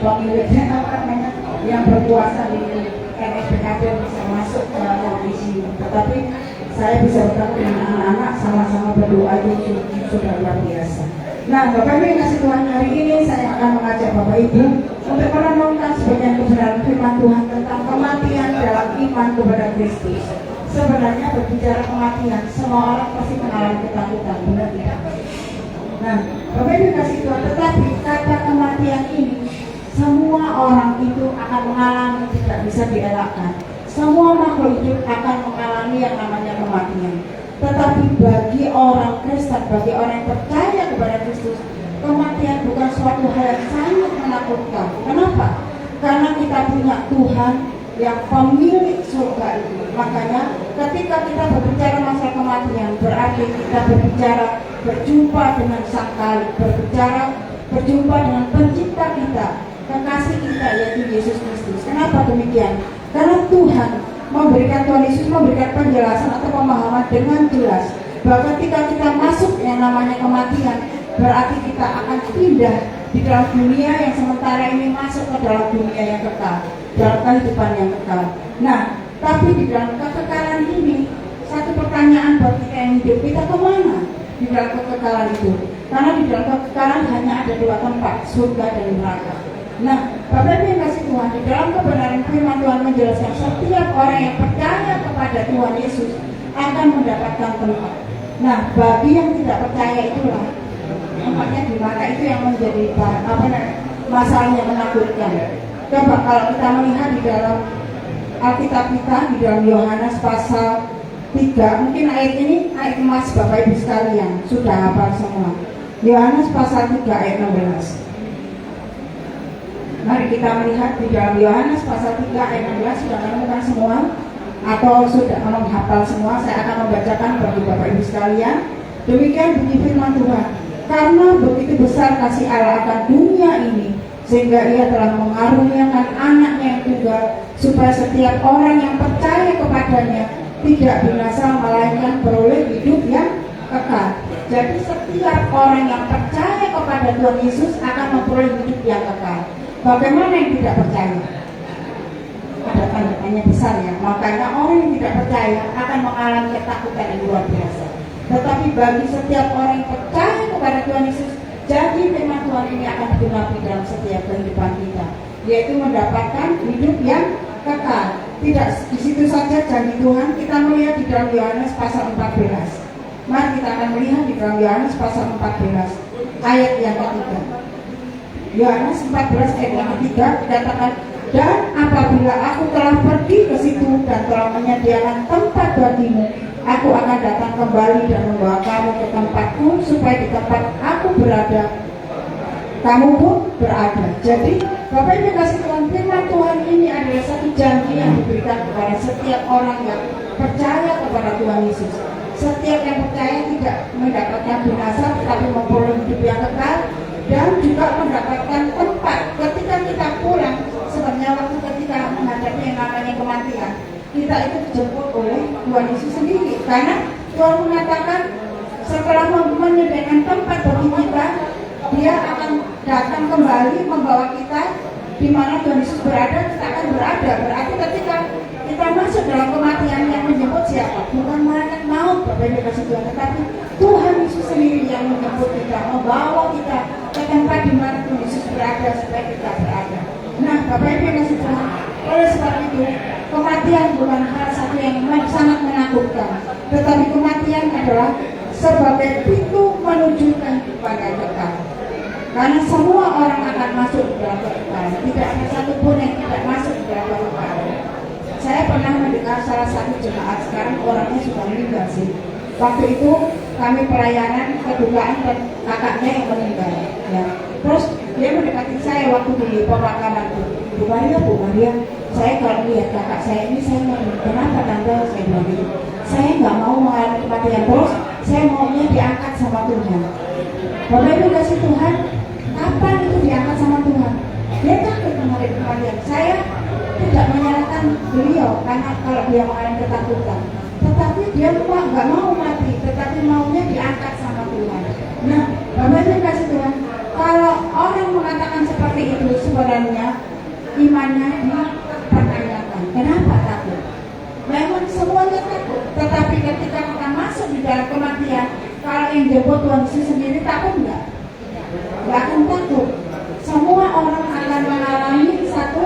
pemiliknya apa namanya yang berkuasa di RSPKB bisa masuk ke kondisi, tetapi saya bisa bertemu dengan anak-anak sama-sama berdoa itu sudah luar biasa. Nah, Bapak Ibu yang kasih Tuhan, hari ini saya akan mengajak Bapak Ibu untuk merenungkan sebagian kebenaran firman Tuhan tentang kematian dalam iman kepada Kristus. Sebenarnya berbicara kematian, semua orang pasti mengalami ketakutan, benar tidak? Nah, Bapak Ibu kasih Tuhan, tetapi kata kematian ini semua orang itu akan mengalami, tidak bisa dielakkan. Semua makhluk hidup akan mengalami yang namanya kematian. Tetapi bagi orang Kristen, bagi orang yang percaya kepada Kristus, kematian bukan suatu hal yang sangat menakutkan. Kenapa? Karena kita punya Tuhan yang pemilik surga itu. Makanya ketika kita berbicara masalah kematian, berarti kita berjumpa dengan Sang Kali, berjumpa dengan pencipta kita, kekasih kita, yaitu Yesus Kristus. Kenapa demikian? Karena Tuhan Yesus memberikan penjelasan atau pemahaman dengan jelas bahwa ketika kita masuk yang namanya kematian, berarti kita akan pindah di dalam dunia yang sementara ini masuk ke dalam dunia yang kekal, dalam kehidupan yang kekal. Nah, tapi di dalam kekekalan ini, satu pertanyaan buat kita yang hidup, kita kemana di dalam kekekalan itu? Karena di dalam kekekalan hanya ada dua tempat, surga dan neraka. Nah, Bapak Ibu yang kasih Tuhan, di dalam kebenaran firman Tuhan menjelaskan setiap orang yang percaya kepada Tuhan Yesus akan mendapatkan tempat. Nah, bagi yang tidak percaya itulah tempatnya di mana, itu yang menjadi masalah yang menakutkan. Coba kalau kita melihat di dalam Alkitab kita, di dalam Yohanes pasal 3, mungkin ayat ini ayat emas Bapak Ibu sekalian sudah hafal semua. Yohanes pasal 3 ayat 16. Mari kita melihat di dalam Yohanes pasal 3 ayat 16. Sudah menemukan semua atau sudah menghafal semua? Saya akan membacakan bagi Bapak Ibu sekalian. Demikian bunyi firman Tuhan. Karena begitu besar kasih Allah akan dunia ini, sehingga Ia telah mengaruniakan anaknya yang tunggal, supaya setiap orang yang percaya kepadanya tidak binasa, melainkan beroleh hidup yang kekal. Jadi setiap orang yang percaya kepada Tuhan Yesus akan memperoleh hidup yang kekal. Bagaimana yang tidak percaya? Ada tanda tanya besar ya. Makanya orang yang tidak percaya akan mengalami ketakutan yang luar biasa. Tetapi bagi setiap orang yang percaya kepada Tuhan Yesus, janji firman Tuhan ini akan digenapi dalam setiap kehidupan kita, yaitu mendapatkan hidup yang kekal. Tidak di situ saja janji Tuhan, kita melihat di dalam Yohanes pasal 14. Mari kita akan melihat di dalam Yohanes pasal 14 ayat yang ketiga. Yohanes 14 ayat yang ketiga dikatakan, dan apabila aku telah pergi ke situ dan telah menyediakan tempat bagimu, aku akan datang kembali dan membawa kamu ke tempatku, supaya di tempat aku berada, kamu pun berada. Jadi Bapak Ibu kasih Tuhan, firman Tuhan ini adalah satu janji yang diberikan kepada setiap orang yang percaya kepada Tuhan Yesus. Setiap yang percaya tidak mendapatkan binasa, tetapi memperoleh hidup yang kekal, dan juga mendapatkan tempat ketika kita pulang. Sebenarnya waktu ketika menghadapi yang namanya kematian, kita itu dijemput oleh Tuhan Yesus sendiri, karena Tuhan mengatakan setelah menyediakan tempat bagi kita, Dia akan datang kembali membawa kita di mana Tuhan Yesus berada, kita akan berada. Berarti ketika kita masuk dalam kematian, yang menjemput siapa? Bukan malaikat maut, Bapak Ibu kasih Tuhan, tetapi Tuhan Yesus sendiri yang menjemput kita, membawa kita ke tempat di mana Tuhan Yesus berada supaya kita berada. Nah, Bapak Ibu kasih Tuhan, oleh sebab itu kematian bukan hal satu yang sangat menakutkan, tetapi kematian adalah sebagai pintu menuju kehidupan yang kekal. Karena semua orang akan masuk ke dalam kekekalan, tidak ada satupun yang tidak masuk ke dalam kekekalan. Saya pernah mendengar salah satu jemaat, sekarang orangnya sudah meninggal sih. Waktu itu kami pelayanan kedukaan dan kakaknya yang meninggal. Ya. Terus dia mendekati saya waktu di pemakaman itu. Bu Maria, saya kalau lihat kakak saya ini, saya mau, kenapa tante? Saya bilang gitu. Saya nggak mau mengalami kematian, terus saya maunya diangkat sama Tuhan. Bapak Ibu kasih Tuhan, kapan itu diangkat sama Tuhan? Dia takut mengalami kematian. Saya tidak menyalahkan beliau karena kalau dia mengalami ketakutan, tetapi dia nggak mau mati, tetapi maunya diangkat sama Tuhan. Nah, Bapak Ibu kasih Tuhan, kalau orang orang mengatakan seperti itu, sebenarnya imannya dipertanyakan. Kenapa takut? Memang semuanya takut, tetapi ketika kita masuk di dalam kematian, kalau yang jemput Tuhan Yesus sendiri takut nggak? Nggak akan takut. Semua orang akan mengalami satu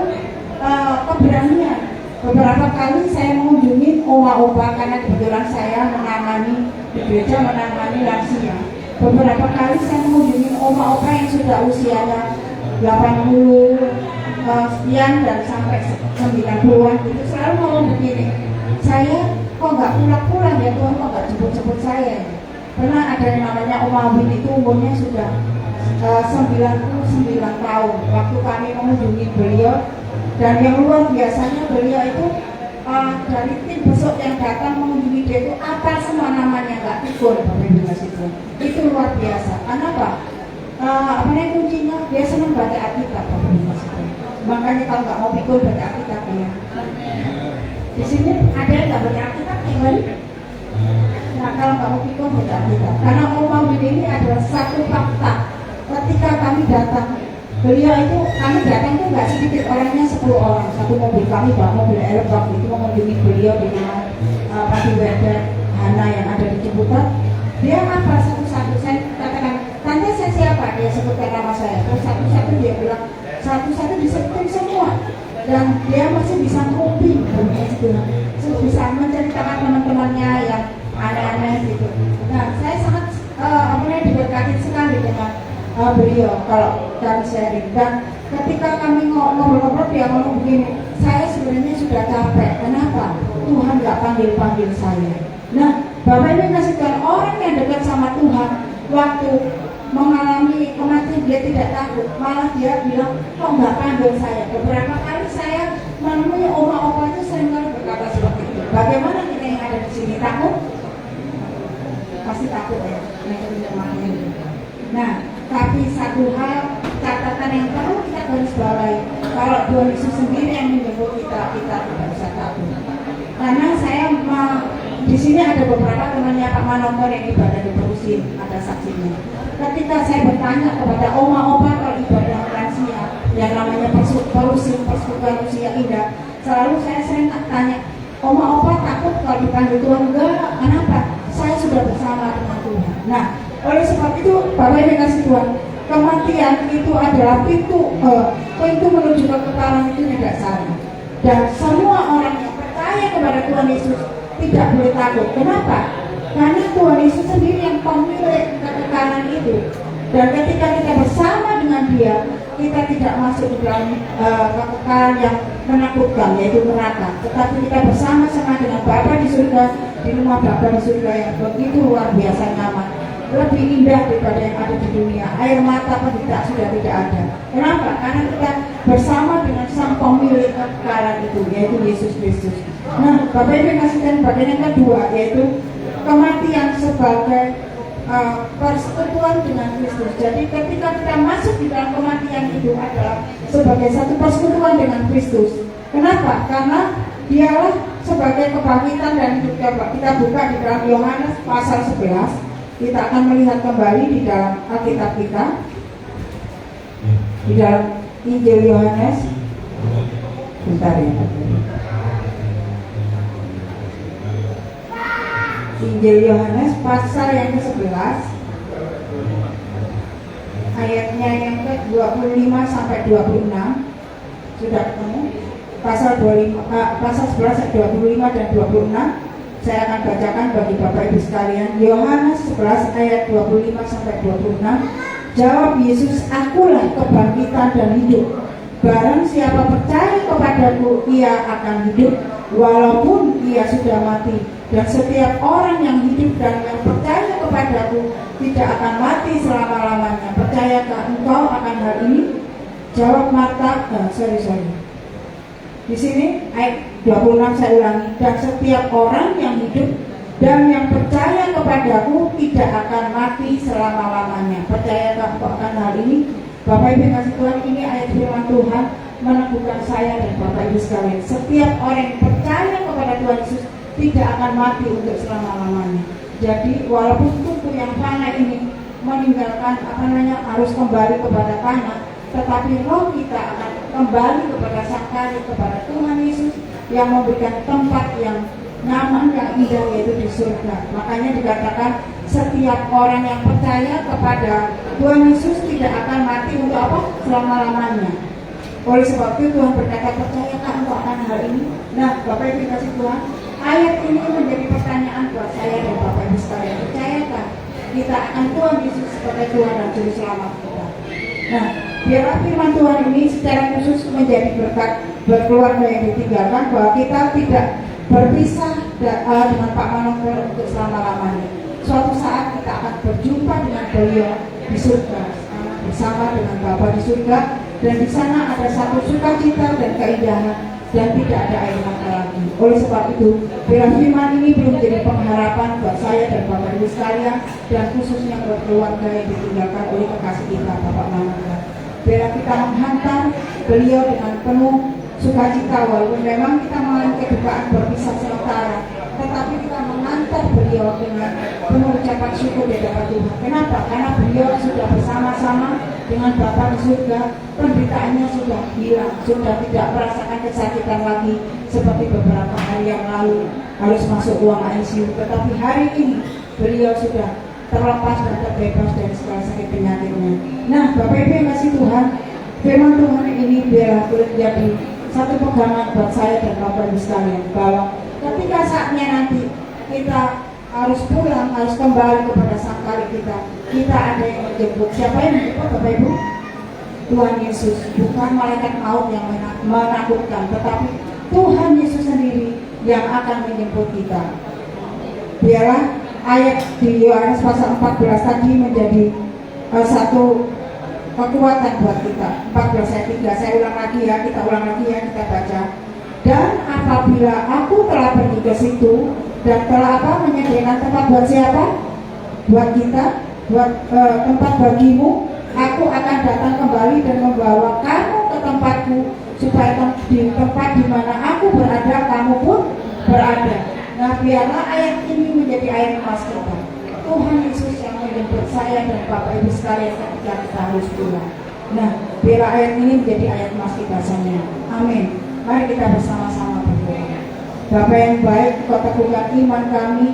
keberanian. Beberapa kali saya mengunjungi oma-opa karena kebetulan saya menangani di gereja, menangani lansia. Beberapa kali saya mengunjungi oma-opa yang sudah usianya 80 sekian dan sampai 90-an gitu, selalu ngomong begini, saya kok nggak pulang-pulang ya Tuhan, kok nggak jemput-jemput saya. Pernah ada yang namanya Oma Win, itu umurnya sudah 99 tahun waktu kami mengunjungi beliau, dan yang luar biasanya beliau itu dari tim besok yang datang mengunjungi dia itu apa semua namanya, nggak pikun itu luar biasa. Karena apa? Kuncinya dia senang baca Alkitab, makanya kalau nggak mau pikun baca Alkitab ya. Di sini ada yang nggak baca Alkitab kan? Nah kalau nggak mau pikun baca Alkitab, karena Oma Win ini adalah satu fakta. Ketika kami datang, beliau itu kami datang itu nggak sedikit orangnya, 10 orang, satu mobil kami bawa mobil Airbag itu mengunjungi beliau dengan Pak Werder Hana yang ada di Ciputat. Dia apa satu-satu saya katakan, tante saya siapa? Dia sebutkan nama saya. Terus satu-satu dia bilang, satu-satu disebutin semua. Dan dia masih bisa nguping, bisa menceritakan teman-temannya yang aneh-aneh gitu. Nah, saya sangat diberkati sekali dengan beliau kalau kami sharing. Dan ketika kami ngobrol-ngobrol dia ngomong begini, saya sebenarnya sudah capek. Kenapa? Tuhan nggak panggil saya. Nah, Bapak ini kasih Tuhan, orang yang dekat sama Tuhan waktu mengalami kematian dia tidak takut, malah dia bilang kok nggak panggil saya. Beberapa kali saya menemui oma-oma itu sering kali berkata seperti itu. Bagaimana kita yang ada di sini takut? Pasti takut ya. Nah, tapi satu hal catatan yang perlu kita garis bawahi, kalau Tuhan Yesus sendiri yang menjemput kita tidak usah takut. Karena saya di sini ada beberapa temannya Pak Manomer yang ibadah di Perusin, ada saksinya. Ketika saya bertanya kepada oma-oma kalau ibadah lansia yang namanya Perusin, Persekutuan Usia Indah, selalu saya sering tanya, oma-oma takut kalau dipanggil Tuhan? Enggak, kenapa? Saya sudah bersama dengan Tuhan. Nah, oleh sebab itu Bapak Ibu kasih Tuhan, kematian itu adalah pintu menuju kekekalan, itu tidak salah. Dan semua orang yang percaya kepada Tuhan Yesus tidak boleh takut. Kenapa? Karena Tuhan Yesus sendiri yang pemilik kekekalan itu. Dan ketika kita bersama dengan Dia, kita tidak masuk di dalam kekekalan yang menakutkan, yaitu neraka. Tetapi kita bersama-sama dengan Bapa di surga, di rumah Bapa di surga yang begitu luar biasa nyaman, lebih indah daripada yang ada di dunia. Air mata penderitaan sudah tidak ada. Kenapa? Karena kita bersama dengan Sang Pemilik kekekalan itu, yaitu Yesus Kristus. Nah, Bapak Ibu kasihkan bagian yang kedua, yaitu kematian sebagai persekutuan dengan Kristus. Jadi ketika kita masuk di dalam kematian itu adalah sebagai satu persekutuan dengan Kristus. Kenapa? Karena Dialah sebagai kebangkitan dan hidup. Kita buka di dalam Yohanes pasal 11. Kita akan melihat kembali di dalam Alkitab kita, di dalam Injil Yohanes. Bentar ya. Injil Yohanes pasal yang ke-11, ayatnya yang ke-25 sampai 26. Sudah ketemu? Pasal 11 ayat 25 dan 26. Saya akan bacakan bagi Bapak Ibu sekalian. Yohanes 11 ayat 25 sampai 26. Jawab Yesus, akulah kebangkitan dan hidup. Barang siapa percaya kepadaku, ia akan hidup walaupun ia sudah mati. Dan setiap orang yang hidup dan yang percaya kepadaku tidak akan mati selama-lamanya. Percayakah engkau akan hal ini? Jawab Marta, Di sini ayat 26 saya ulangi. Dan setiap orang yang hidup dan yang percaya kepadaku tidak akan mati selama-lamanya. Percayakah engkau akan hal ini? Bapak Ibu kasih Tuhan, ini ayat firman Tuhan meneguhkan saya dan Bapak Ibu sekalian. Setiap orang yang percaya kepada Tuhan Yesus tidak akan mati untuk selama-lamanya. Jadi walaupun tubuh yang fana ini meninggalkan harus kembali kepada tanah, tetapi roh kita akan kembali kepada Sang Kali, kepada Tuhan Yesus yang memberikan tempat yang nyaman, yang indah, yaitu di surga. Makanya dikatakan setiap orang yang percaya kepada Tuhan Yesus tidak akan mati untuk apa? Selama-lamanya. Oleh sebab itu Tuhan berkata, percayakah engkau akan hal ini? Nah, Bapak Ibu kasih Tuhan, ayat ini menjadi pertanyaan buat saya dan Bapak Ibu sekalian. Percayakah kita akan Tuhan Yesus sebagai Tuhan dan Juru Selamat kita? Nah, biarlah firman Tuhan ini secara khusus menjadi berkat berkeluarga yang ditinggalkan, bahwa kita tidak berpisah dengan Pak Manogar untuk selama-lamanya. Suatu saat kita akan berjumpa dengan beliau di surga, bersama dengan Bapa di surga, dan di sana ada satu sukacita dan keindahan, dan tidak ada air mata lagi. Oleh sebab itu, bila firman ini belum menjadi pengharapan buat saya dan Bapak Ibu sekalian, dan khususnya buat keluarga yang ditinggalkan oleh kekasih kita Bapak Manogar, bila kita menghantar beliau dengan penuh sukacita, walaupun memang kita mengalami kedukaan berpisah sementara, tetapi kita mengantar beliau dengan penuh ucapan syukur di hadapan Tuhan. Kenapa? Karena beliau sudah bersama-sama dengan Bapa di surga, penderitaannya sudah hilang, sudah tidak merasakan kesakitan lagi seperti beberapa hari yang lalu harus masuk ruang ICU. Tetapi hari ini beliau sudah terlepas dan terbebas dari segala sakit penyakitnya. Nah, Bapak Ibu yang kasih Tuhan, firman Tuhan ini biarlah boleh jadi satu pegangan buat saya dan Bapak Ibu sekalian, bahwa ketika saatnya nanti kita harus pulang, harus kembali kepada Sang Kali kita ada yang menjemput. Siapa yang menjemput, Bapak Ibu? Tuhan Yesus. Bukan malaikat maut yang menakutkan, tetapi Tuhan Yesus sendiri yang akan menjemput kita. Biarlah ayat di Yohanes pasal 14 tadi menjadi satu kekuatan buat kita. 14 ayat 3, saya ulang lagi ya, kita ulang lagi ya, kita baca. Dan apabila aku telah pergi ke situ dan telah menyediakan tempat buat siapa? Buat kita, buat tempat bagimu, aku akan datang kembali dan membawa kamu ke tempatku, supaya di tempat di mana aku berada, kamu pun berada. Nah, biarlah ayat ini menjadi ayat emas kita. Tuhan Yesus yang menjemput saya dan Bapak Ibu sekalian ketika kita harus pulang. Nah, biarlah ayat ini menjadi ayat emas kita semua. Amin. Mari kita bersama-sama berdoa. Bapa yang baik, Kau teguhkan iman kami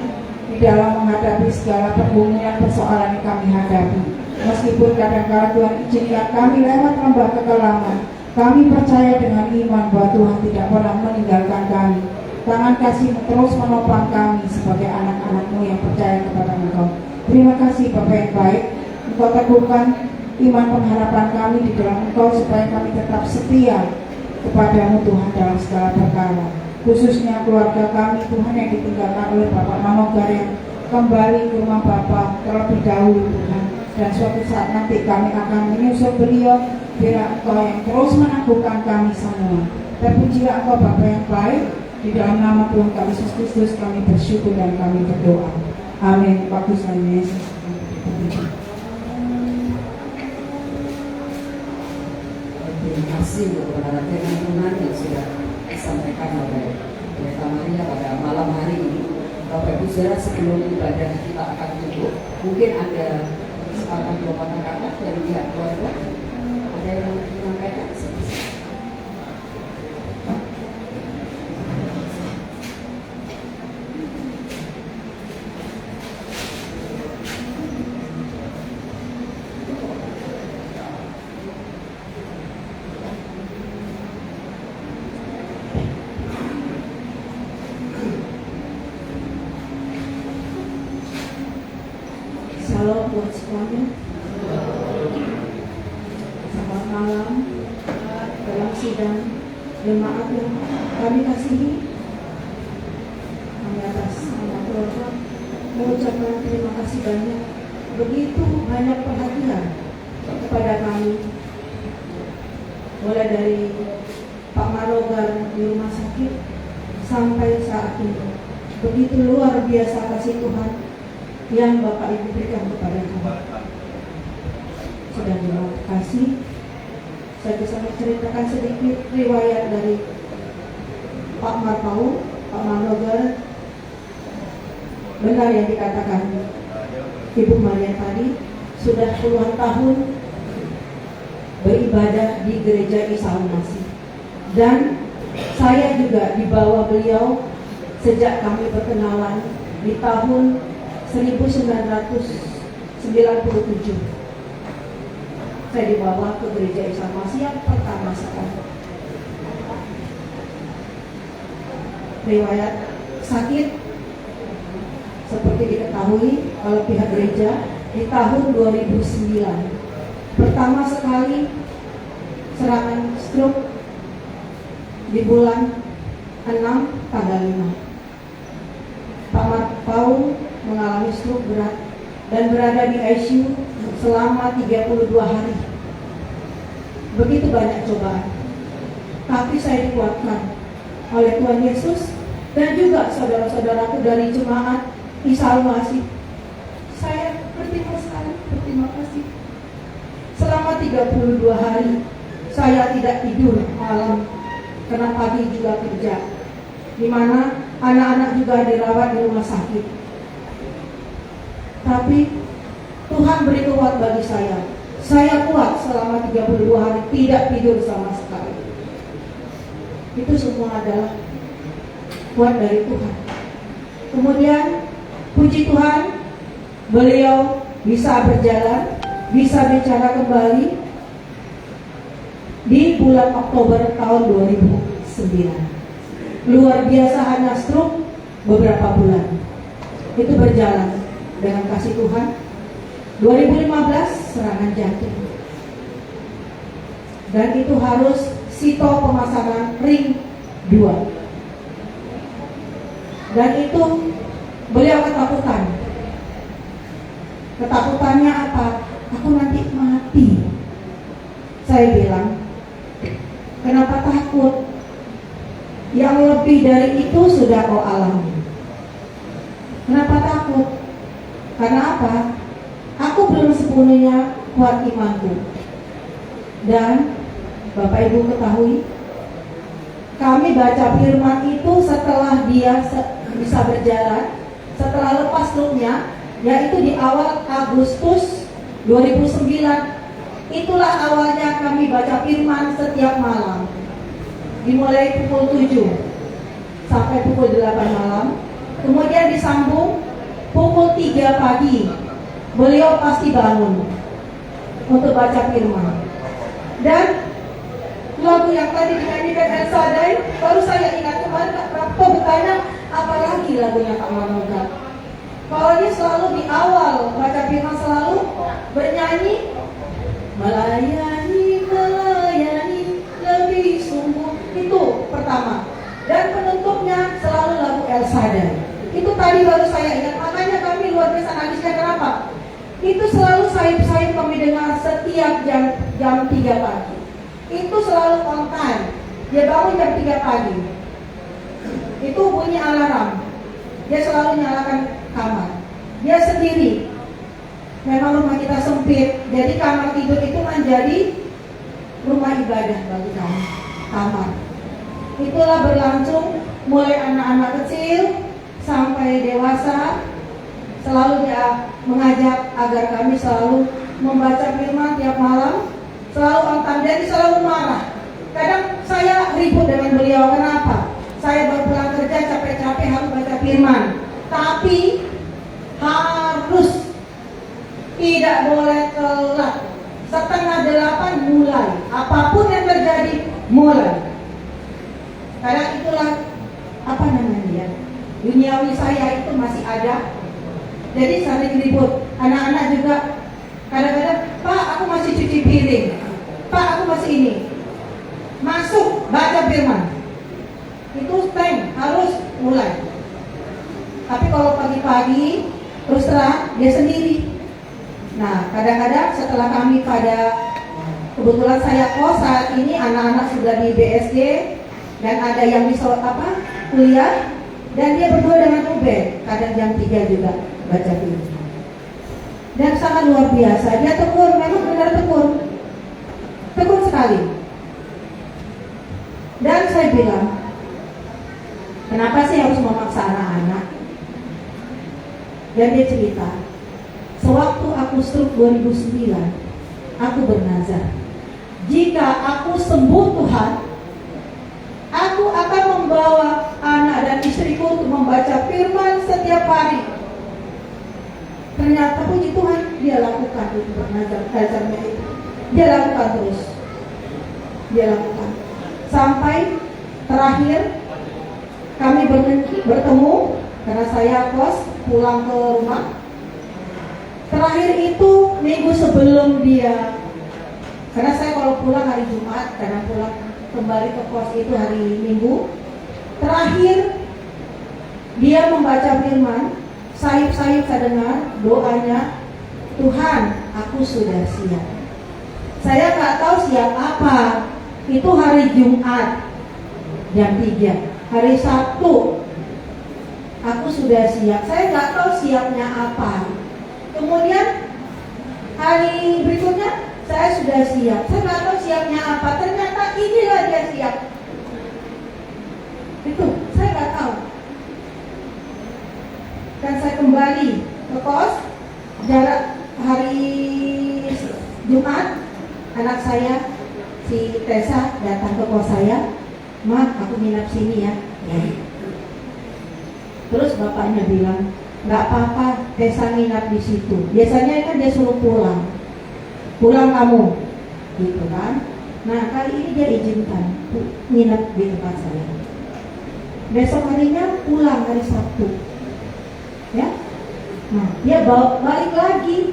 di dalam menghadapi segala pergumulan persoalan yang kami hadapi. Meskipun kadang-kadang Tuhan izinkan kami lewat lembah kekelaman, kami percaya dengan iman bahwa Tuhan tidak pernah meninggalkan kami. Tangan kasih terus menopang kami sebagai anak-anak-Mu yang percaya kepada Engkau. Terima kasih Bapa yang baik, Engkau teguhkan iman pengharapan kami di dalam Engkau, supaya kami tetap setia kepada-Mu Tuhan dalam segala perkara. Khususnya keluarga kami Tuhan yang ditinggalkan oleh Bapak Manogar yang kembali ke rumah Bapak terlebih dahulu Tuhan. Dan suatu saat nanti kami akan menyusul beliau. Biar Engkau yang terus meneguhkan kami semua. Terpujilah Engkau Bapa yang baik. Di dalam nama Tuhan kami Yesus Kristus kami bersyukur dan kami berdoa. Amin. Waktu saya Yesus. Terima kasih untuk kepada firman Tuhan yang sudah disampaikan oleh Pendeta Maria pada malam hari ini. Bapak Ibu Saudara, sebelum ibadah kita akan tutup, mungkin ada kesempatan dua kata-kata dari pihak keluarga. Ada yang mau menyampaikan? Shalom buat semuanya. Selamat malam. Dalam sidang jemaat yang kami kasihi, kami atas nama keluarga mengucapkan terima kasih banyak. Begitu banyak perhatian kepada kami, mulai dari Pak Manogar di rumah sakit sampai saat ini. Begitu luar biasa kasih Tuhan yang Bapak Ibu berikan kepada kami. Sudah terima kasih. Saya bisa menceritakan sedikit riwayat dari Pak Marpau, Pak Manogar. Benar yang dikatakan Ibu Maria tadi, sudah puluhan tahun beribadah di gereja Isa Al-Masih. Dan saya juga dibawa beliau sejak kami berkenalan di tahun 1997. Saya dibawa ke gereja Isa Al-Masih yang pertama sekali. Riwayat sakit seperti diketahui oleh pihak gereja di tahun 2009. Pertama sekali serangan stroke di bulan 6 tanggal 5. Pak Paul mengalami stroke berat dan berada di ICU selama 32 hari. Begitu banyak cobaan, tapi saya dikuatkan oleh Tuhan Yesus dan juga saudara-saudaraku dari jemaat Isa Al-Masih. Saya berterima kasih. Selama 32 hari saya tidak tidur malam karena pagi juga kerja, di mana anak-anak juga dirawat di rumah sakit. Tapi Tuhan beri kuat bagi saya. Saya kuat selama 32 hari, tidak tidur sama sekali. Itu semua adalah kuat dari Tuhan. Kemudian puji Tuhan, beliau bisa berjalan, bisa bicara kembali di bulan Oktober tahun 2009. Luar biasa, hanya stroke beberapa bulan. Itu berjalan dengan kasih Tuhan. 2015 serangan jantung. Dan itu harus sito pemasangan ring 2. Dan itu beliau ketakutan. Ketakutannya apa? Aku nanti mati. Saya bilang, kenapa takut? Yang lebih dari itu sudah kau alami. Kenapa takut? Karena apa? Aku belum sepenuhnya kuat imanku. Dan Bapak Ibu ketahui, kami baca firman itu setelah dia bisa berjalan, setelah lepas stroke-nya, yaitu di awal Agustus 2009. Itulah awalnya kami baca firman setiap malam, dimulai pukul 7 sampai pukul 8 malam. Kemudian disambung pukul 3 pagi. Beliau pasti bangun untuk baca firman. Dan lagu yang tadi dinyanyikan El Shaddai, baru saya ingat kemarin Kak Prapto bertanya, apalagi lagunya Kak Manoga. Kalau dia selalu di awal baca firman selalu bernyanyi, melayani lebih sungguh. Itu pertama. Dan penutupnya selalu lagu El Shaddai. Itu tadi baru saya ingat. Makanya kami luar biasa nangisnya. Kenapa? Itu selalu sayup-sayup kami dengar setiap jam 3 pagi. Itu selalu on time. Dia bangun jam 3 pagi. Itu bunyi alarm. Dia selalu nyalakan kamar. Dia sendiri. Memang rumah kita sempit, jadi kamar tidur itu menjadi rumah ibadah bagi kami. Kamar. Itulah berlangsung mulai anak-anak kecil sampai dewasa. Selalu dia mengajak agar kami selalu membaca firman tiap malam, selalu on time. Jadi selalu marah. Kadang saya ribut dengan beliau. Kenapa? Saya baru pulang kerja capek-capek harus baca firman, tapi harus tidak boleh telat. 7:30 mulai. Apapun yang terjadi mulai. Karena itulah apa namanya ya, duniawi saya itu masih ada. Jadi saling ribut. Anak-anak juga kadang-kadang, Pak aku masih cuci piring, Pak aku masih ini. Masuk baca firman. Itu time harus mulai. Tapi kalau pagi-pagi terus terang dia sendiri. Nah kadang-kadang setelah kami kebetulan saya kos saat ini, anak-anak sudah di BSD dan ada yang di kuliah, dan dia berdua dengan Ubed kadang jam 3 juga baca firman. Dan sangat luar biasa. Dia tekun, memang benar tekun sekali. Dan saya bilang, kenapa sih harus memaksa anak-anak? Dan dia cerita, sewaktu aku stroke 2009, aku bernazar, jika aku sembuh Tuhan, aku akan membawa anak dan istriku untuk membaca firman setiap hari. Ternyata puji Tuhan, dia lakukan itu, belajarnya itu. Dia lakukan terus. Dia lakukan. Sampai terakhir kami bertemu karena saya kos pulang ke rumah. Terakhir itu minggu sebelum dia, karena saya kalau pulang hari Jumat, karena pulang kembali ke kos itu hari Minggu. Terakhir dia membaca firman, sayup-sayup saya dengar doanya, Tuhan, aku sudah siap. Saya nggak tahu siap apa. Itu hari Jumat jam 3. Hari Sabtu aku sudah siap. Saya nggak tahu siapnya apa. Kemudian hari berikutnya saya sudah siap. Saya nggak tahu siapnya apa. Ternyata inilah dia siap. Itu saya nggak tahu. Dan saya kembali ke kos. Jarak hari Jumat, anak saya si Tessa datang ke kos saya. Ma, aku nginap sini ya. Terus bapaknya bilang, nggak apa-apa, Tessa nginap di situ. Biasanya kan dia suruh pulang kamu, gitu kan. Nah kali ini dia izinkan nginap di tempat saya. Besok harinya pulang hari Sabtu, ya. Nah dia balik lagi,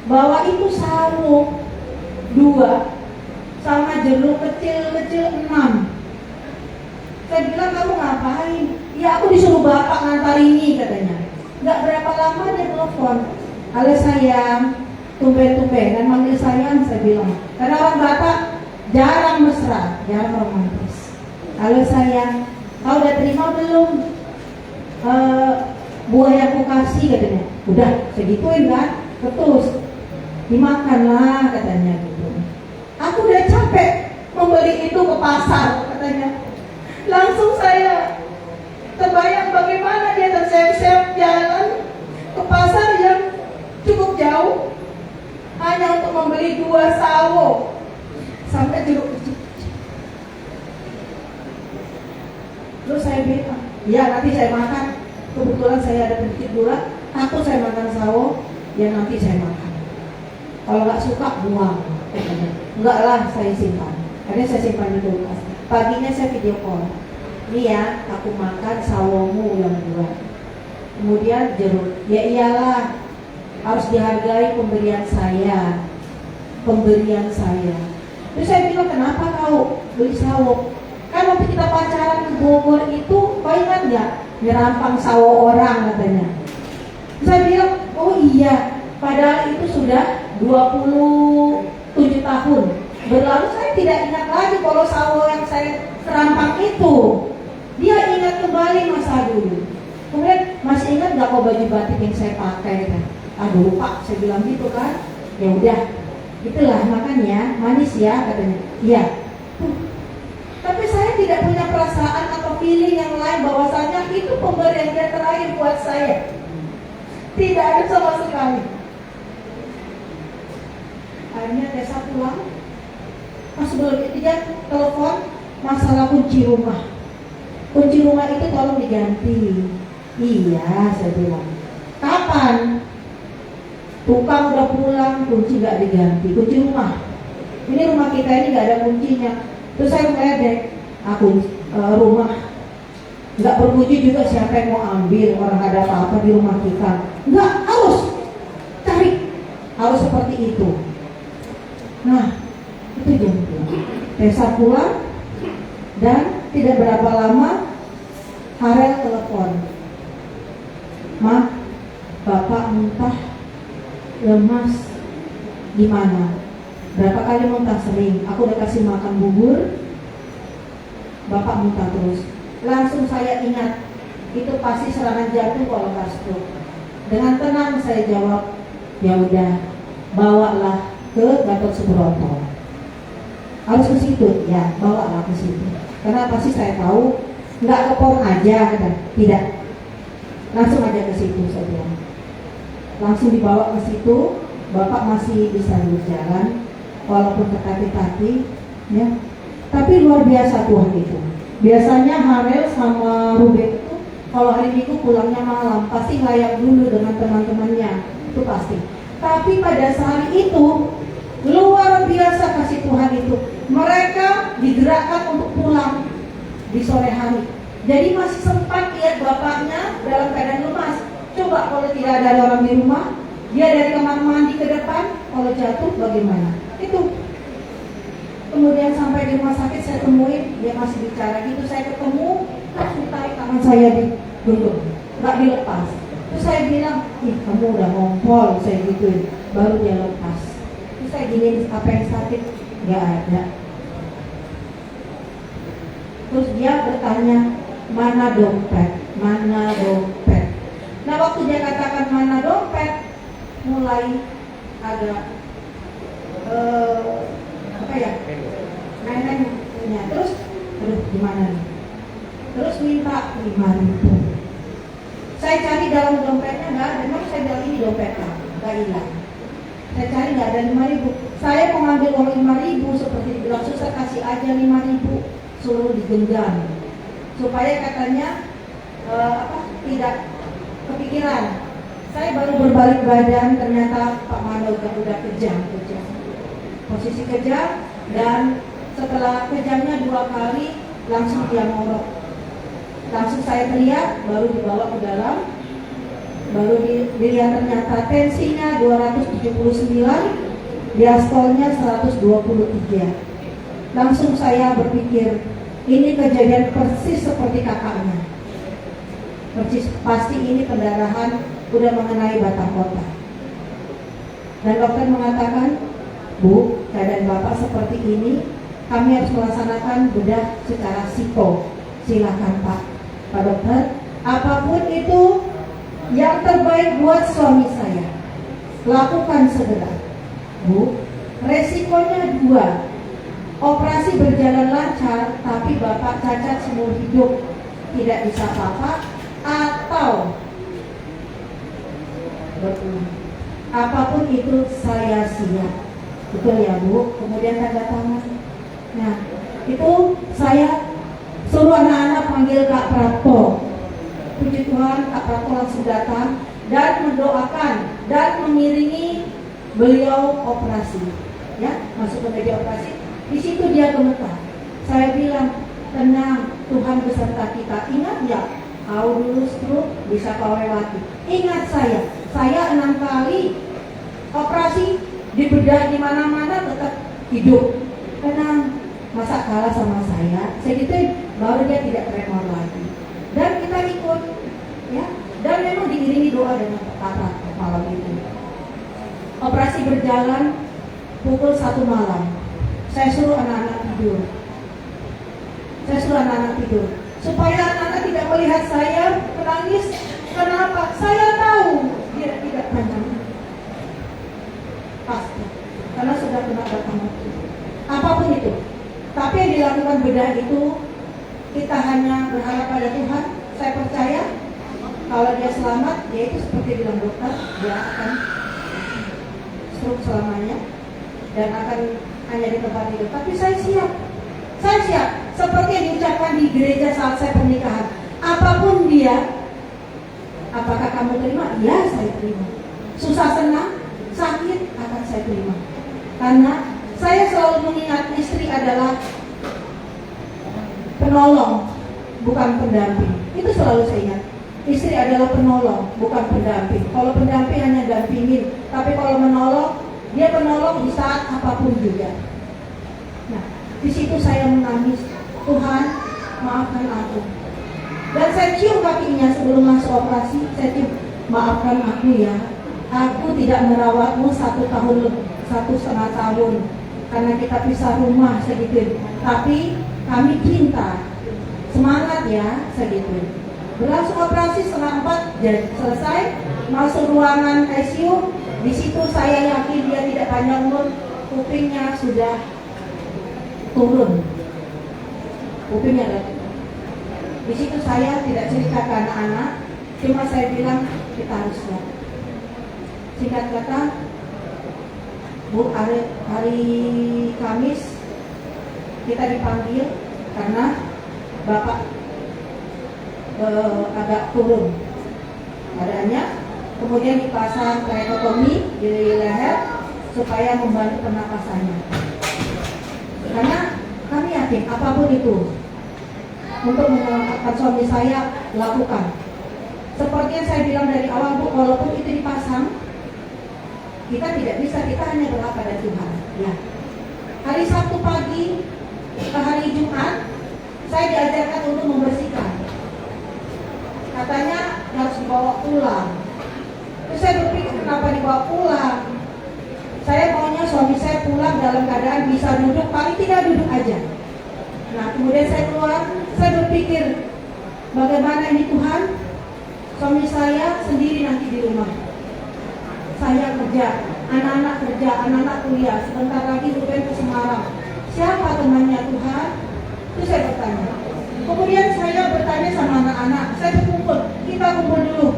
bawa itu sarung 2 sama jeruk kecil-kecil 6. Saya bilang, kamu ngapain? Ya aku disuruh bapak ngantar ini katanya. Nggak berapa lama dia telepon, halo sayang, tumben-tumbenan manggil sayang. Saya bilang, karena orang Batak jarang mesra, jarang romantis. Halo sayang, kau udah terima belum buah yang aku kasih katanya? Udah, segituin kan? Betul, dimakanlah katanya gitu. Aku udah capek membeli itu ke pasar katanya. Langsung saya terbayang bagaimana dia terseok-seok jalan ke pasar yang cukup jauh hanya untuk membeli 2 sawo sampai jeruk kecil. Terus saya bilang, ya nanti saya makan. Kebetulan saya ada sedikit gula, takut saya makan sawo, ya nanti saya makan. Kalau nggak suka buang. Enggak lah, saya simpan. Akhirnya saya simpan di kulkas. Paginya saya video call. Nih ya, aku makan sawomu yang 2. Kemudian jeruk. Ya iyalah, harus dihargai pemberian saya. Terus saya bilang, kenapa kau beli sawo? Kan waktu kita pacaran ke Bogor itu, kau ingat nggak? Nyerampang sawo orang katanya. Terus saya bilang, oh iya. Padahal itu sudah 27 tahun berlalu. Saya tidak ingat lagi kalau sawo yang saya serampang itu. Dia ingat kembali masa dulu. Kemudian, masih ingat gak kok baju batik yang saya pakai kan? Aduh lupa, saya bilang gitu kan. Ya udah, itulah makanya manis ya katanya. Iya. Tapi saya tidak punya perasaan atau feeling yang lain bahwasanya itu pemberian yang terakhir buat saya. Tidak ada sama sekali. Akhirnya Tessa pulang. Pas sebelum itu dia telepon masalah kunci rumah. Kunci rumah itu tolong diganti. Iya, saya bilang. Kapan? Tukang udah pulang, kunci gak diganti. Kunci rumah. Ini rumah kita ini gak ada kuncinya. Terus saya meledek, aku rumah gak berkunci juga, siapa yang mau ambil? Orang ada apa-apa di rumah kita. Enggak, harus cari. Harus seperti itu. Nah, itu jam 2. Tessa pulang dan tidak berapa lama Harel telepon. Ma, bapak muntah, lemas, gimana? Berapa kali muntah? Sering. Aku udah kasih makan bubur, bapak muntah terus. Langsung saya ingat, itu pasti serangan jantung kalau nggak stroke. Dengan tenang saya jawab, ya udah, bawalah ke Gatot Subroto. Harus ke situ, ya bawalah ke situ. Karena pasti saya tahu nggak ke POM aja, kan? Tidak. Langsung aja ke situ saya bilang. Langsung dibawa ke situ, bapak masih bisa berjalan. walaupun tertatih-tatih, ya. Tapi luar biasa Tuhan itu. Biasanya Harel sama Ruben itu kalau hari Minggu pulangnya malam, pasti layak dulu dengan teman-temannya, itu pasti. Tapi pada saat itu luar biasa kasih Tuhan itu. Mereka digerakkan untuk pulang di sore hari. Jadi masih sempat lihat bapaknya dalam keadaan lemas. Coba kalau tidak ada orang di rumah, dia dari kamar mandi ke depan, kalau jatuh bagaimana? Itu. Kemudian sampai di rumah sakit saya temuin, dia masih bicara gitu. Saya ketemu, langsung tarik tangan saya di gulung, nggak dilepas. Terus saya bilang, ih kamu udah ngompol, saya gituin. Baru dia lepas. Terus saya gini, apa yang sakit? Nggak ada. Terus dia bertanya, mana dompet? Mana dompet? Nah waktu dia katakan mana dompet, mulai ada apa ya, nenek-neneknya. Terus, aduh gimana nih? Terus minta 5.000. Saya cari dalam dompetnya nggak ada. Memang saya bilang ini dompetnya, nggak hilang. Saya cari nggak ada 5.000. Saya mau ngambil uang 5.000 seperti dibilang susah, kasih aja 5.000, suruh digenggam supaya katanya tidak kepikiran. Saya baru berbalik badan, ternyata Pak Mano udah kejam. Posisi kejam, dan setelah kejamnya 2 kali langsung dia ngorok. Langsung saya teriak, baru dibawa ke dalam, baru dilihat ternyata tensinya 279, diastolnya 123. Langsung saya berpikir, ini kejadian persis seperti kakaknya. Persis, pasti ini pendarahan udah mengenai batang otak. Dan dokter mengatakan, Bu, keadaan Bapak seperti ini, kami harus melaksanakan bedah secara psiko. Silakan Pak Dokter, apapun itu yang terbaik buat suami saya, lakukan segera. Bu, resikonya 2. Operasi berjalan lancar, tapi Bapak cacat seumur hidup, tidak bisa apa-apa, atau berulang. Apapun itu saya siap. Betul ya Bu? Kemudian tanda tangan. Nah, itu saya suruh anak-anak panggil Kak Prapto. Puji Tuhan, Kak Prapto langsung datang dan mendoakan dan mengiringi beliau operasi. Ya, masuk ke meja operasi. Di situ dia gemetar. Saya bilang, tenang, Tuhan beserta kita. Ingat ya, kau dulu stroke bisa kau lewati. Ingat saya 6 kali operasi, dibedah di mana-mana tetap hidup. Tenang, masa kalah sama saya? Saya gituin, baru dia tidak tremor lagi. Dan kita ikut, ya. Dan memang diiringi doa dengan kata malam itu. Operasi berjalan pukul 1 malam. Saya suruh anak-anak tidur. Supaya anak-anak tidak melihat saya menangis. Kenapa? Saya tahu dia tidak panjang. Pasti. Karena sudah kena batang otak. Apapun itu. Tapi yang dilakukan bedah itu, kita hanya berharap pada Tuhan. Saya percaya kalau dia selamat, dia itu seperti bilang dokter, dia akan stroke selamanya dan akan hanya di tempat tidur. Tapi saya siap. Seperti yang diucapkan di gereja saat saya pernikahan. Apapun dia, apakah kamu terima? Ya, saya terima. Susah senang, sakit akan saya terima. Karena saya selalu mengingat istri adalah penolong, bukan pendamping. Itu selalu saya ingat. Istri adalah penolong, bukan pendamping. Kalau pendamping hanya dampingin, tapi kalau menolong, dia penolong di saat apapun juga. Nah, di situ saya menangis, Tuhan, maafkan aku. Dan saya cium kakinya sebelum masuk operasi, saya cium, maafkan aku ya. Aku tidak merawatmu 1 tahun lebih, 1,5 tahun, karena kita pisah rumah segitu. Tapi kami cinta, semangat ya segitu. Berlangsung operasi 3:30 jadi selesai, masuk ruangan ICU. Di situ saya yakin dia tidak panjang umur, kupingnya sudah turun. Kupingnya ada. Di situ saya tidak cerita ke anak-anak, cuma saya bilang kita harus siap. Singkat kata, Bu, hari Kamis kita dipanggil karena Bapak agak turun badannya, kemudian dipasang tracheotomy di leher supaya membantu pernapasannya. Karena kami yakin apapun itu untuk menyelamatkan suami saya lakukan. Seperti yang saya bilang dari awal, Bu, walaupun itu dipasang, kita tidak bisa, kita hanya berharap pada Tuhan. Ya. Hari Sabtu pagi ke hari Jumat, saya diajarkan untuk membersihkan. Katanya harus dibawa pulang. Terus saya berpikir kenapa dibawa pulang? Saya maunya suami saya pulang dalam keadaan bisa duduk, paling tidak duduk aja. Nah, kemudian saya keluar, saya berpikir bagaimana ini Tuhan, suami saya sendiri nanti di rumah. Saya kerja, anak-anak kerja, anak-anak kuliah, sebentar lagi Ruben ke Semarang. Siapa temannya Tuhan? Itu saya bertanya. Kemudian saya bertanya sama anak-anak, saya berkumpul, kita kumpul dulu.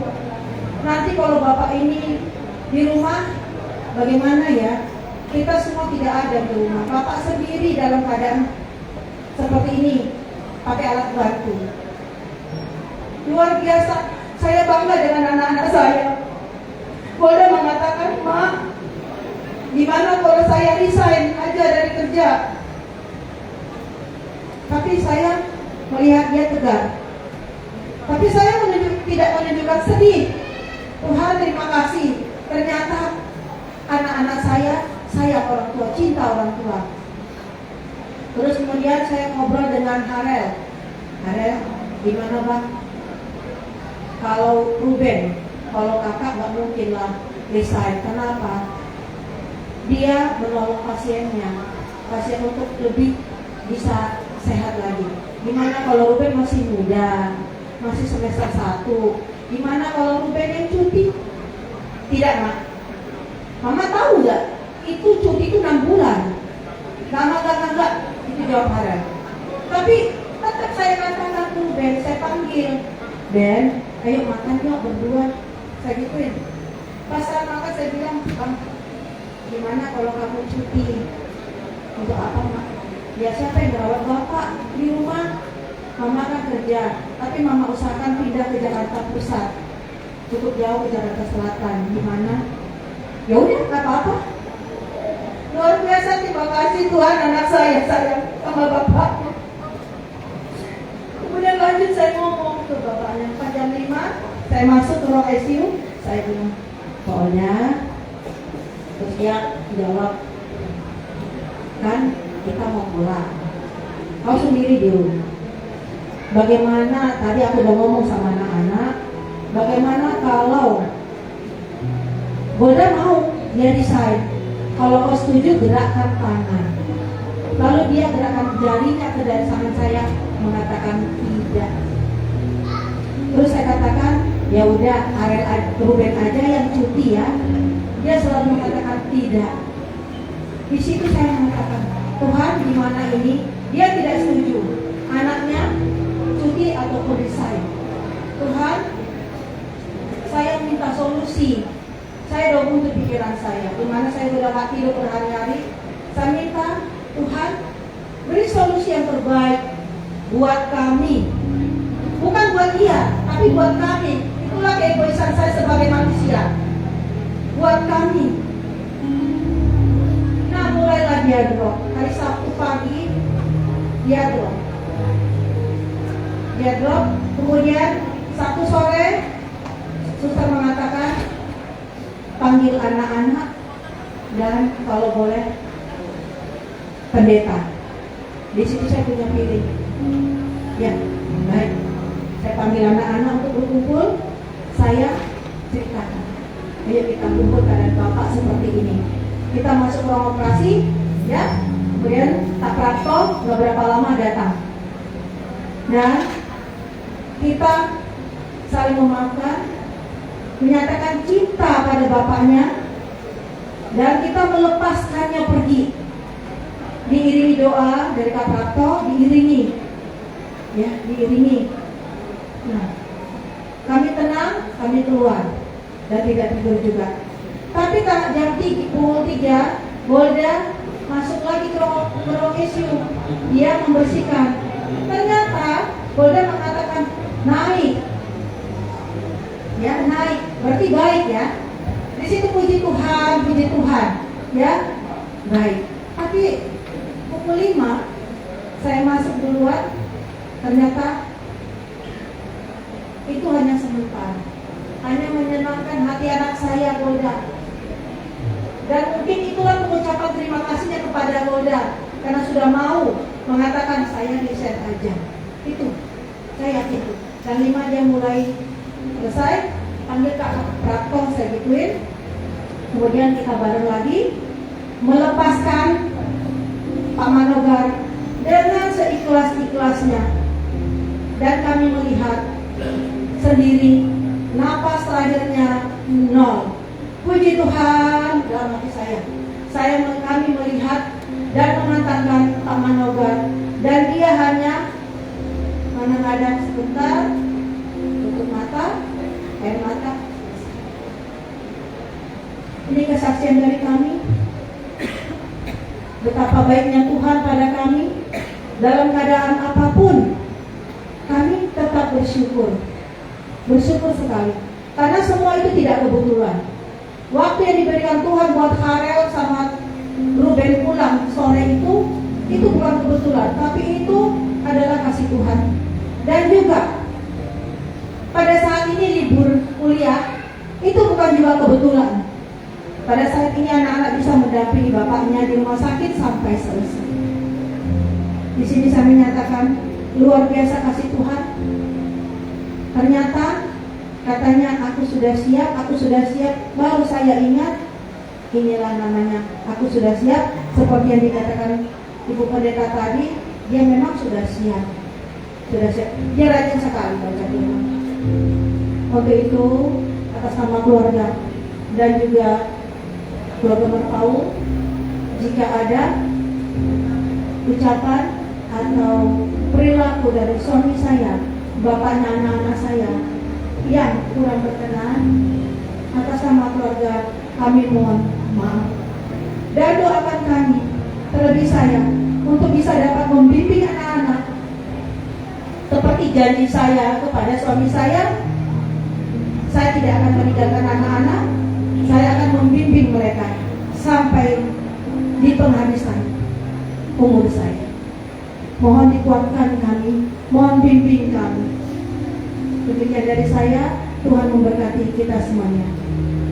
Nanti kalau Bapak ini di rumah, bagaimana ya? Kita semua tidak ada di rumah. Bapak sendiri dalam keadaan seperti ini, pakai alat bantu. Luar biasa, saya bangga dengan anak-anak saya. Boleh mengatakan, Mak, gimana kalau saya resign aja dari kerja? Tapi saya melihat dia tegar. Tapi saya tidak menunjukkan sedih. Tuhan, terima kasih. Ternyata anak-anak saya orang tua, cinta orang tua. Terus kemudian saya ngobrol dengan Harel. Harel, gimana Bang? Kalau Ruben, kalau kakak nggak mungkin lah resign. Kenapa? Dia menolong pasiennya, pasien untuk lebih bisa sehat lagi. Gimana kalau Ruben masih muda, masih semester 1? Gimana kalau Ruben yang cuti? Tidak, Mak. Mama tahu nggak? Itu cuti itu 6 bulan. Enggak. Itu jawab Harel. Tapi tetap saya katakan ke Ben, saya panggil Ben, ayo makan yuk berdua. Saya gituin. Pas saya makan saya bilang, Bang, gimana kalau kamu cuti? Untuk apa, Mak? Ya siapa yang merawat Bapak di rumah? Mama kan kerja, tapi Mama usahakan pindah ke Jakarta Pusat. Cukup jauh ke Jakarta Selatan. Gimana? Ya udah, nggak apa-apa. Luar biasa, terima kasih Tuhan, anak saya sayang sama bapaknya. Kemudian lanjut saya ngomong ke bapaknya. Pas jam 5 saya masuk ke ruang ICU, saya bilang, soalnya, terus dia jawab, kan kita mau pulang, kau sendiri di rumah. Bagaimana, tadi aku udah ngomong sama anak-anak, bagaimana kalau Golda mau dia resign? Kalau kau setuju, gerakkan tangan. Lalu dia gerakkan jarinya ke dari tangan saya, mengatakan tidak. Terus saya katakan, ya udah, Ruben aja yang cuti ya. Dia selalu mengatakan tidak. Di situ saya mengatakan, Tuhan, gimana ini? Dia tidak setuju. Anaknya cuti ataupun resign. Tuhan, saya minta solusi. Saya udah buntu pikiran saya, dimana saya udah gak tidur berhari-hari. Saya minta Tuhan beri solusi yang terbaik buat kami, bukan buat dia, tapi buat kami. Itulah keegoisan saya sebagai manusia. Buat kami. Nah, mulailah dia drop. Hari Sabtu pagi dia drop. Kemudian Sabtu sore suster mengatakan, panggil anak-anak dan kalau boleh pendeta. Di situ saya punya pilih. Ya, baik. Saya panggil anak-anak untuk berkumpul. Saya ceritakan, ayo kita kumpul keadaan Bapak seperti ini. Kita masuk ruang operasi, ya. Kemudian Pak Prapto nggak berapa lama datang. Dan kita saling memaafkan, menyatakan cinta pada bapaknya, dan kita melepaskannya pergi. Diiringi doa dari Kak Prapto, diiringi. Nah, kami tenang, kami keluar dan tidak tidur juga. Tapi jam 3, Golda masuk lagi ke ruang ICU, dia membersihkan. Ternyata Golda mengatakan naik, ya naik, berarti baik ya. Di situ puji Tuhan, ya baik. Tapi pukul 5 saya masuk duluan, ternyata itu hanya sebentar, hanya menyenangkan hati anak saya Golda. Dan mungkin itulah pengucapan terima kasihnya kepada Golda karena sudah mau mengatakan saya resign aja. Itu saya yakin itu. Dan 5 dia mulai selesai, panggil Kak Prapto, saya gituin. Kemudian kita bareng lagi melepaskan Pak Manogar dengan seikhlas-ikhlasnya. Dan kami melihat sendiri napas terakhirnya 0. Puji Tuhan dalam hati kami melihat dan mengantarkan Pak Manogar, dan dia hanya kadang-kadang sebentar tutup mata, air mata. Ini kesaksian dari kami, betapa baiknya Tuhan pada kami. Dalam keadaan apapun kami tetap bersyukur sekali, karena semua itu tidak kebetulan. Waktu yang diberikan Tuhan buat Karel sama Ruben pulang sore itu bukan kebetulan, tapi itu adalah kasih Tuhan. Dan juga pada saat ini libur kuliah, itu bukan juga kebetulan. Pada saat ini anak-anak bisa mendampingi bapaknya di rumah sakit sampai selesai. Di sini saya menyatakan luar biasa kasih Tuhan. Ternyata katanya aku sudah siap, baru saya ingat inilah namanya aku sudah siap. Seperti yang dikatakan Ibu Pendeta tadi, dia memang sudah siap. Dia rajin sekali baca firman. Untuk itu atas nama keluarga dan juga keluarga Merpau, jika ada ucapan atau perilaku dari suami saya, bapaknya anak-anak saya yang kurang berkenan, atas nama keluarga kami mohon maaf. Dan doakan kami, terlebih saya, untuk bisa dapat membimbing anak-anak seperti janji saya kepada suami saya tidak akan meninggalkan anak-anak, saya akan membimbing mereka sampai di penghabisan umur saya. Mohon dikuatkan kami, mohon bimbing kami. Demikian dari saya, Tuhan memberkati kita semuanya.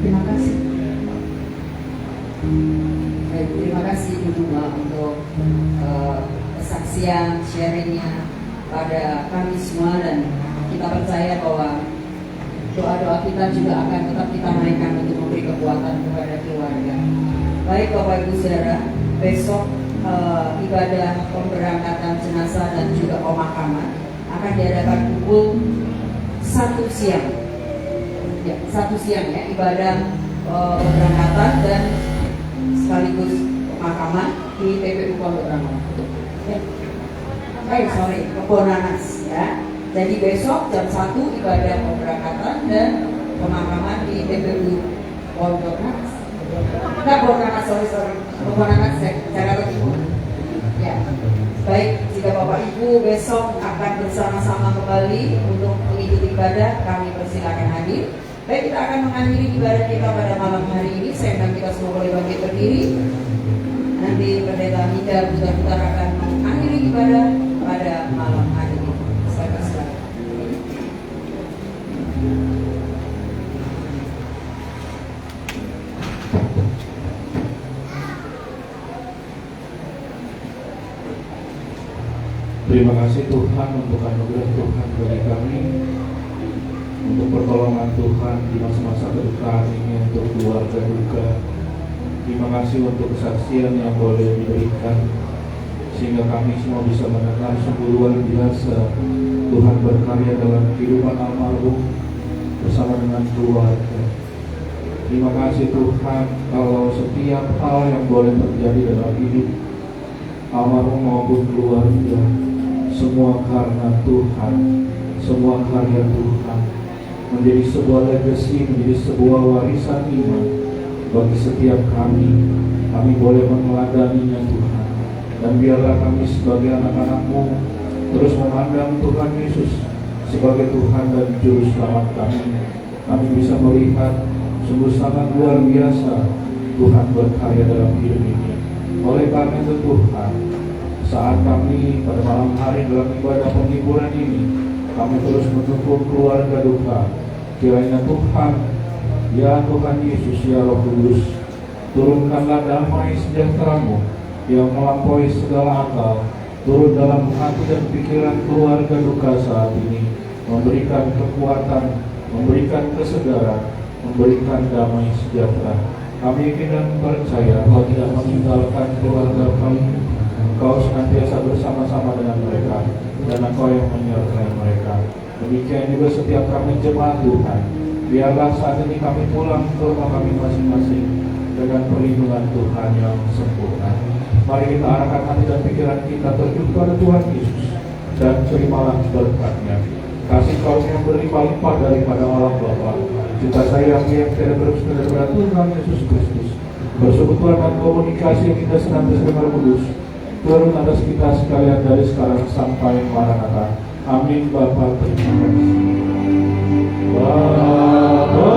Terima kasih. Baik, terima kasih Ibu untuk kesaksian, sharingnya pada kami semua, dan kita percaya bahwa doa-doa kita juga akan tetap kita naikkan untuk memberi kekuatan kepada keluarga. Baik Bapak Ibu Saudara, besok ibadah pemberangkatan jenazah dan juga pemakaman akan diadakan pukul 1 siang. Ya, 1 siang ya, ibadah pemberangkatan dan sekaligus pemakaman di TPU Pondok Rangon. Ya. Kebonanas ya. Jadi besok jam 1 ibadah pemberangkatan dan pemakaman di TPU Pondok Rangon. Kebonanas Jakarta Timur. Ya. Baik, jika Bapak Ibu besok akan bersama-sama kembali untuk mengikuti ibadah, kami persilakan hadir. Baik, kita akan mengakhiri ibadah kita pada malam hari ini. Saya undang kita semua boleh bangkit berdiri. Nanti Pendeta Mika putar-putar akan mengakhiri ibadah pada malam hari ini. Saya persilakan. Terima kasih Tuhan untuk anugerah Tuhan bagi kami, untuk pertolongan Tuhan di masa-masa berkah ini untuk keluarga duka. Terima kasih untuk kesaksian yang boleh diberikan, sehingga kami semua bisa mendengar sungguh luar biasa Tuhan berkarya dalam kehidupan almarhum bersama dengan keluarga. Terima kasih Tuhan kalau setiap hal yang boleh terjadi dalam hidup almarhum maupun keluarga, semua karena Tuhan, semua karya Tuhan, menjadi sebuah legacy, menjadi sebuah warisan iman bagi setiap kami boleh meneladaninya Tuhan. Dan biarlah kami sebagai anak-anak-Mu terus memandang Tuhan Yesus sebagai Tuhan dan Juru Selamat kami. Kami bisa melihat sungguh sangat luar biasa Tuhan berkarya dalam hidup ini. Oleh karena itu Tuhan, saat kami pada malam hari dalam ibadah penghiburan ini, kami terus mendukung keluarga duka. Kiranya Tuhan, ya Tuhan Yesus, ya Roh Kudus, turunkanlah damai sejahtera-Mu yang melampaui segala akal, turun dalam hati dan pikiran keluarga duka saat ini, memberikan kekuatan, memberikan kesegaran, memberikan damai sejahtera. Kami yakin dan percaya Kau tidak meninggalkan keluarga kami. Engkau senantiasa bersama-sama dengan mereka, dan Engkau yang menyertai mereka. Demikian juga setiap kami jemaat Tuhan. Biarlah saat ini kami pulang ke rumah kami masing-masing dengan perlindungan Tuhan yang sempurna. Mari kita arahkan hati dan pikiran kita tertuju kepada Tuhan Yesus, dan terimalah berkat-Nya. Kasih karunia yang berlimpah-limpah daripada Allah Bapa, cinta sayang yang tidak berhenti daripada Tuhan Yesus Kristus, persekutuan dan komunikasi yang kita senantiasa dengan Roh Kudus turun atas kita sekalian dari sekarang sampai Maranatha. Amin. Bapa, terima kasih. Bapa,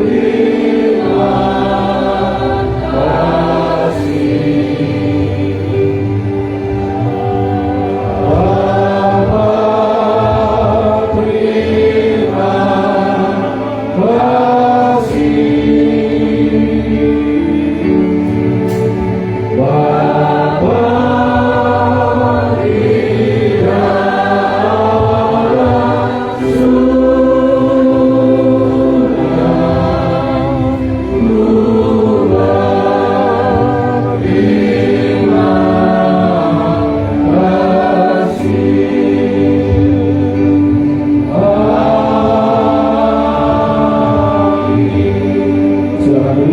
terima kasih.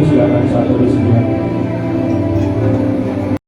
Silakan satu di sini.